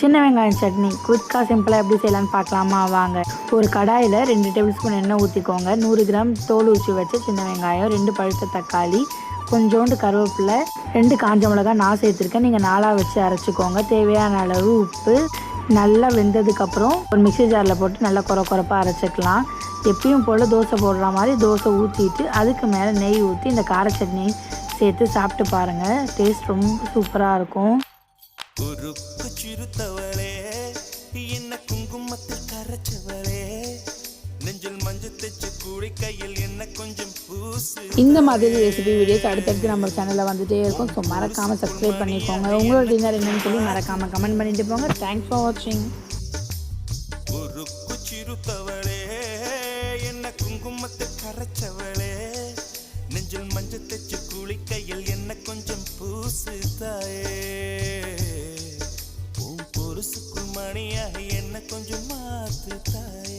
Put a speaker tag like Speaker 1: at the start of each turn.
Speaker 1: சின்ன வெங்காயம் சட்னி குயிக்காக சிம்பிளாக எப்படி செய்யலான்னு பார்க்கலாமா வாங்க. ஒரு கடாயில் 2 டேபிள் ஸ்பூன் எண்ணெய் ஊற்றிக்கோங்க. 100 கிராம் தோல் ஊற்றி வச்ச சின்ன வெங்காயம், 2 பழுத்த தக்காளி, கொஞ்சோண்டு கருவேப்பிலை, 2 காஞ்ச மிளகாய் நான் சேர்த்துருக்கேன். நீங்கள் 4ஆக வச்சு அரைச்சிக்கோங்க. தேவையான அளவு உப்பு. நல்லா வெந்ததுக்கப்புறம் ஒரு மிக்ஸி ஜாரில் போட்டு நல்லா குறப்பாக அரைச்சிக்கலாம். எப்பயும் போல் தோசை போடுற மாதிரி தோசை ஊற்றிட்டு அதுக்கு மேலே நெய் ஊற்றி இந்த கார சட்னி சேர்த்து சாப்பிட்டு பாருங்கள். டேஸ்ட் ரொம்ப சூப்பராக இருக்கும்.
Speaker 2: சிறுத்தவளே என்ன குங்குமத்தில் கரைச்சவளே நெஞ்சில் மஞ்சள் தைச்சு கூடி கையில் என்ன கொஞ்சம் பூசு.
Speaker 1: இந்த மாதிரி ரெசிபி வீடியோஸ் அடுத்தடுத்து நம்ம சேனலில் வந்துகிட்டே இருக்கும். ஸோ மறக்காமல் சப்ஸ்கிரைப் பண்ணிக்கோங்க. உங்களோட டின்னர் என்னன்னு சொல்லி மறக்காமல் கமெண்ட் பண்ணிட்டு போங்க. தேங்க்ஸ் ஃபார் வாட்சிங்.
Speaker 2: உருக்கு சிறுத்தவளே என்ன குங்குமத்தில் கரைச்சவளே நெஞ்சில் மஞ்சள் தைச்சு கூடி கையில் என்ன கொஞ்சம் பூசு தாயே. பொருசுக்குள் மணியாக என்ன கொஞ்சம் மாத்து தாய்.